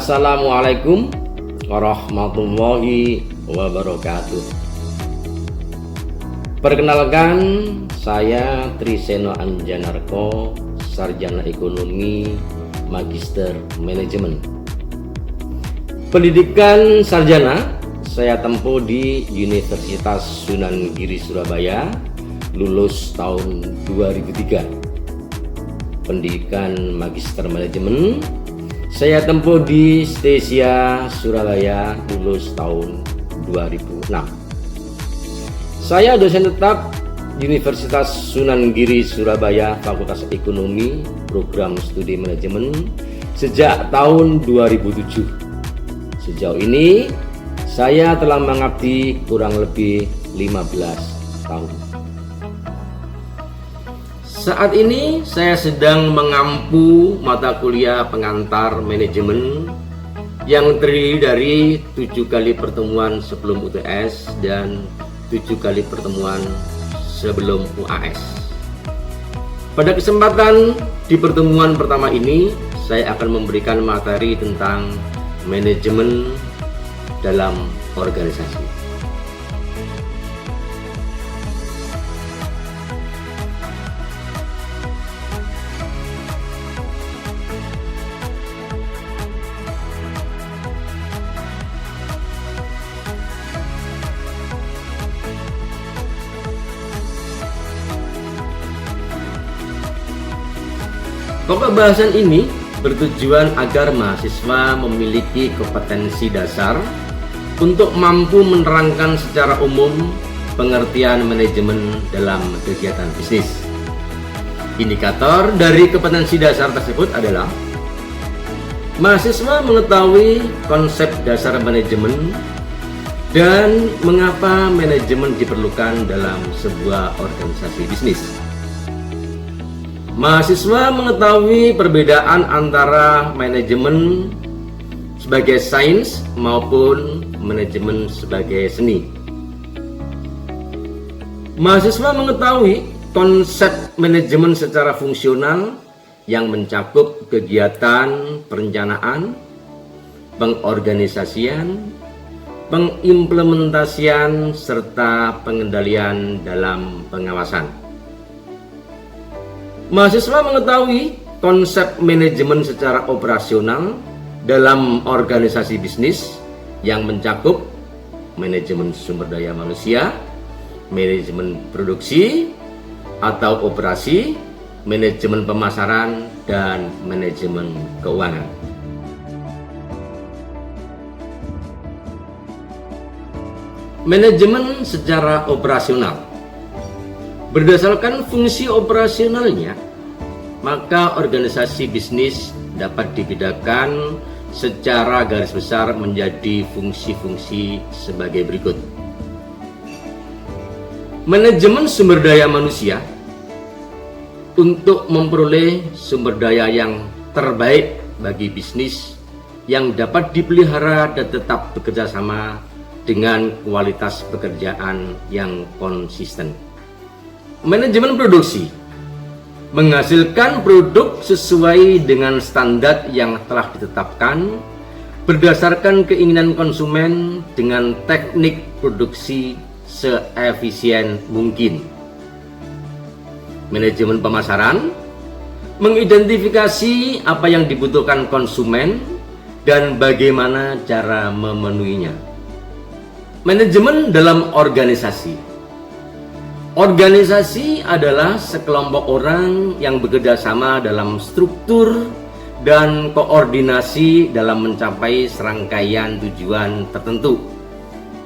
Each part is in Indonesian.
Assalamualaikum warahmatullahi wabarakatuh. Perkenalkan, saya Triseno Anjanarko, Sarjana Ekonomi, Magister Manajemen. Pendidikan sarjana saya tempuh di Universitas Sunan Giri Surabaya, lulus tahun 2003. Pendidikan Magister Manajemen saya tempuh di Stesia Surabaya, lulus tahun 2006. Saya dosen tetap Universitas Sunan Giri Surabaya, Fakultas Ekonomi, Program Studi Manajemen sejak tahun 2007. Sejauh ini saya telah mengabdi kurang lebih 15 tahun. Saat ini saya sedang mengampu mata kuliah pengantar manajemen yang terdiri dari 7 kali pertemuan sebelum UTS dan 7 kali pertemuan sebelum UAS. Pada kesempatan di pertemuan pertama ini, saya akan memberikan materi tentang manajemen dalam organisasi. Pokok bahasan ini bertujuan agar mahasiswa memiliki kompetensi dasar untuk mampu menerangkan secara umum pengertian manajemen dalam kegiatan bisnis. Indikator dari kompetensi dasar tersebut adalah mahasiswa mengetahui konsep dasar manajemen dan mengapa manajemen diperlukan dalam sebuah organisasi bisnis. Mahasiswa mengetahui perbedaan antara manajemen sebagai sains maupun manajemen sebagai seni. Mahasiswa mengetahui konsep manajemen secara fungsional yang mencakup kegiatan perencanaan, pengorganisasian, pengimplementasian, serta pengendalian dalam pengawasan. Mahasiswa mengetahui konsep manajemen secara operasional dalam organisasi bisnis yang mencakup manajemen sumber daya manusia, manajemen produksi atau operasi, manajemen pemasaran, dan manajemen keuangan. Manajemen secara operasional. Berdasarkan fungsi operasionalnya, maka organisasi bisnis dapat dibedakan secara garis besar menjadi fungsi-fungsi sebagai berikut. Manajemen sumber daya manusia untuk memperoleh sumber daya yang terbaik bagi bisnis yang dapat dipelihara dan tetap bekerja sama dengan kualitas pekerjaan yang konsisten. Manajemen produksi menghasilkan produk sesuai dengan standar yang telah ditetapkan berdasarkan keinginan konsumen dengan teknik produksi seefisien mungkin. Manajemen pemasaran mengidentifikasi apa yang dibutuhkan konsumen dan bagaimana cara memenuhinya. Manajemen dalam organisasi. Organisasi adalah sekelompok orang yang bekerja sama dalam struktur dan koordinasi dalam mencapai serangkaian tujuan tertentu.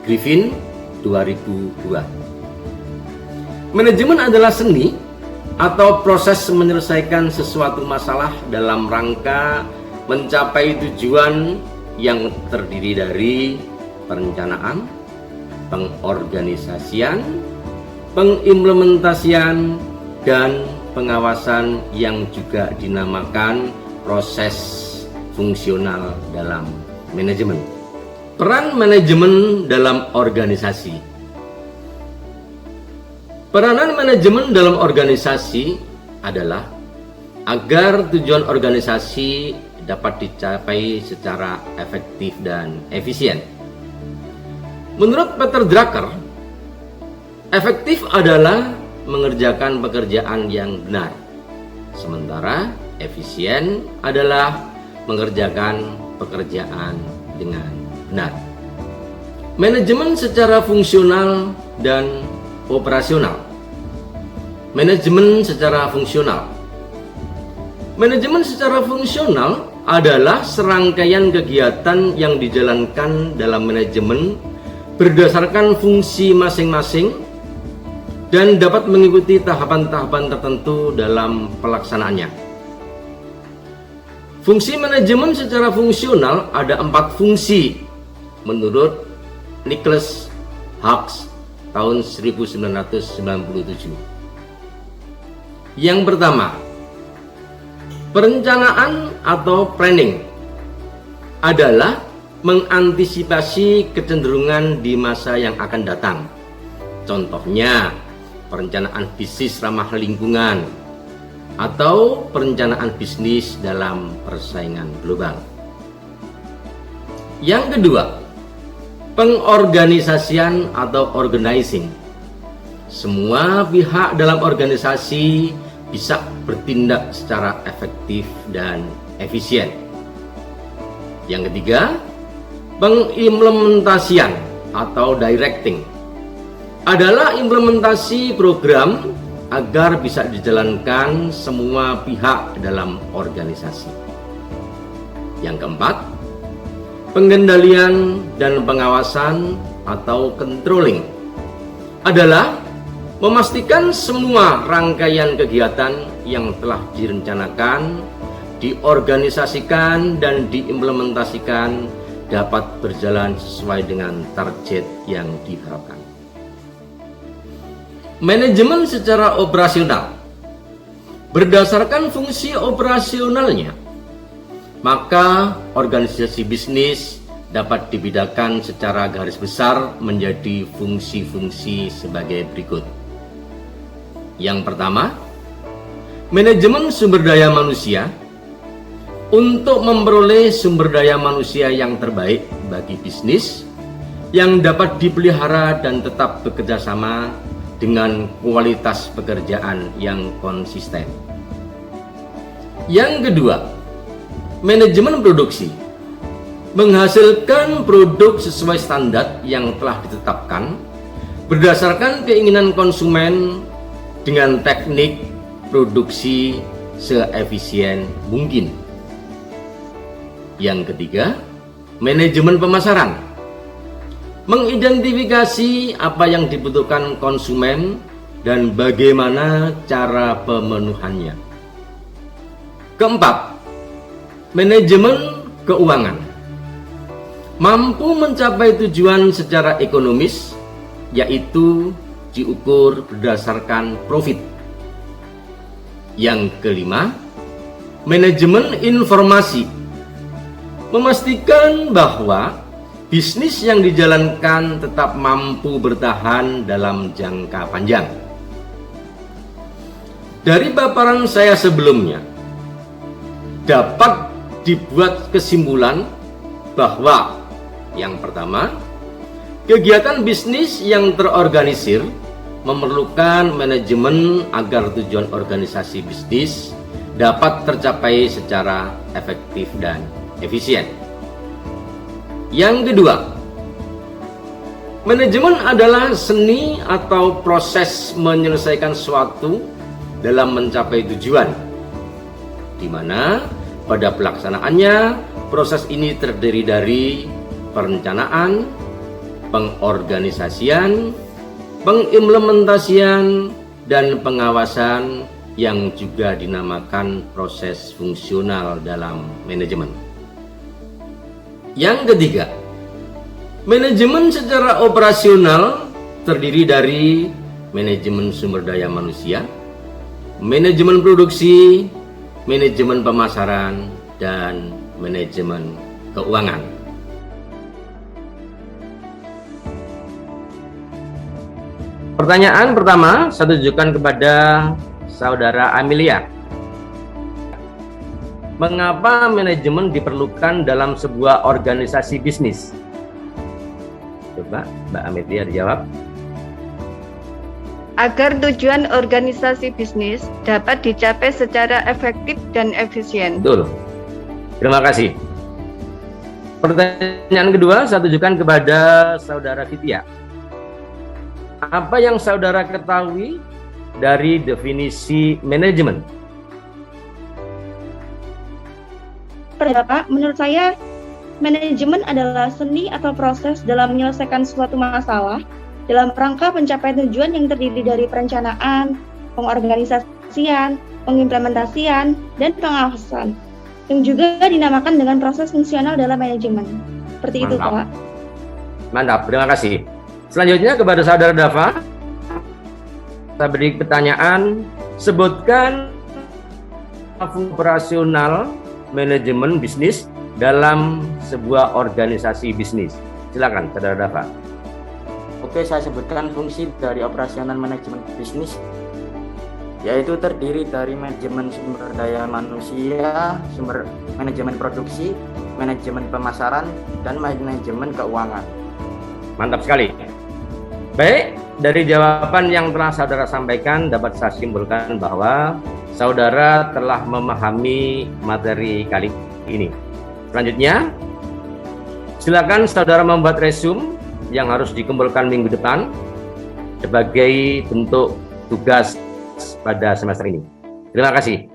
Griffin 2002. Manajemen adalah seni atau proses menyelesaikan sesuatu masalah dalam rangka mencapai tujuan yang terdiri dari perencanaan, pengorganisasian, pengimplementasian, dan pengawasan yang juga dinamakan proses fungsional dalam manajemen. Peran manajemen dalam organisasi. Peranan manajemen dalam organisasi adalah agar tujuan organisasi dapat dicapai secara efektif dan efisien. Menurut Peter Drucker, efektif adalah mengerjakan pekerjaan yang benar, sementara efisien adalah mengerjakan pekerjaan dengan benar. Manajemen secara fungsional dan operasional. Manajemen secara fungsional. Manajemen secara fungsional adalah serangkaian kegiatan yang dijalankan dalam manajemen berdasarkan fungsi masing-masing dan dapat mengikuti tahapan-tahapan tertentu dalam pelaksanaannya. Fungsi manajemen secara fungsional ada 4 fungsi menurut Nicholas Hawkes tahun 1997. Yang pertama, perencanaan atau planning adalah mengantisipasi kecenderungan di masa yang akan datang. Contohnya, perencanaan bisnis ramah lingkungan atau perencanaan bisnis dalam persaingan global. Yang kedua, pengorganisasian atau organizing. Semua pihak dalam organisasi bisa bertindak secara efektif dan efisien. Yang ketiga, pengimplementasian atau directing adalah implementasi program agar bisa dijalankan semua pihak dalam organisasi. Yang keempat, pengendalian dan pengawasan atau controlling adalah memastikan semua rangkaian kegiatan yang telah direncanakan, diorganisasikan, dan diimplementasikan dapat berjalan sesuai dengan target yang diharapkan. Manajemen secara operasional. Berdasarkan fungsi operasionalnya, maka organisasi bisnis dapat dibedakan secara garis besar menjadi fungsi-fungsi sebagai berikut. Yang pertama, manajemen sumber daya manusia untuk memperoleh sumber daya manusia yang terbaik bagi bisnis yang dapat dipelihara dan tetap bekerja sama dengan kualitas pekerjaan yang konsisten. Yang kedua, manajemen produksi menghasilkan produk sesuai standar yang telah ditetapkan berdasarkan keinginan konsumen dengan teknik produksi seefisien mungkin. Yang ketiga, manajemen pemasaran mengidentifikasi apa yang dibutuhkan konsumen dan bagaimana cara pemenuhannya. Keempat, manajemen keuangan mampu mencapai tujuan secara ekonomis, yaitu diukur berdasarkan profit. Yang kelima, manajemen informasi memastikan bahwa bisnis yang dijalankan tetap mampu bertahan dalam jangka panjang. Dari paparan saya sebelumnya, dapat dibuat kesimpulan bahwa yang pertama, kegiatan bisnis yang terorganisir memerlukan manajemen agar tujuan organisasi bisnis dapat tercapai secara efektif dan efisien. Yang kedua, manajemen adalah seni atau proses menyelesaikan sesuatu dalam mencapai tujuan, di mana pada pelaksanaannya proses ini terdiri dari perencanaan, pengorganisasian, pengimplementasian, dan pengawasan yang juga dinamakan proses fungsional dalam manajemen. Yang ketiga, manajemen secara operasional terdiri dari manajemen sumber daya manusia, manajemen produksi, manajemen pemasaran, dan manajemen keuangan. Pertanyaan pertama saya tujukan kepada Saudara Amelia. Mengapa manajemen diperlukan dalam sebuah organisasi bisnis? Coba Mbak Amelia dijawab. Agar tujuan organisasi bisnis dapat dicapai secara efektif dan efisien. Betul. Terima kasih. Pertanyaan kedua saya tujukan kepada Saudara Vidya. Apa yang saudara ketahui dari definisi manajemen? Bapak, menurut saya manajemen adalah seni atau proses dalam menyelesaikan suatu masalah dalam rangka pencapaian tujuan yang terdiri dari perencanaan, pengorganisasian, pengimplementasian, dan pengawasan, yang juga dinamakan dengan proses fungsional dalam manajemen. Seperti itu, Pak. Mantap, terima kasih. Selanjutnya kepada Saudara Dava, saya beri pertanyaan, sebutkan operasional manajemen bisnis dalam sebuah organisasi bisnis. Silakan, Saudara Dava. Oke, saya sebutkan fungsi dari operasional manajemen bisnis, yaitu terdiri dari manajemen sumber daya manusia, manajemen produksi, manajemen pemasaran, dan manajemen keuangan. Mantap sekali. Baik, dari jawaban yang telah saudara sampaikan dapat saya simpulkan bahwa saudara telah memahami materi kali ini. Selanjutnya, silakan saudara membuat resume yang harus dikumpulkan minggu depan sebagai bentuk tugas pada semester ini. Terima kasih.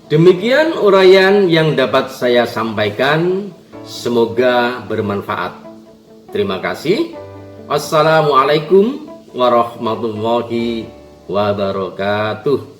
Demikian uraian yang dapat saya sampaikan. Semoga bermanfaat. Terima kasih. Wassalamualaikum warahmatullahi wabarakatuh.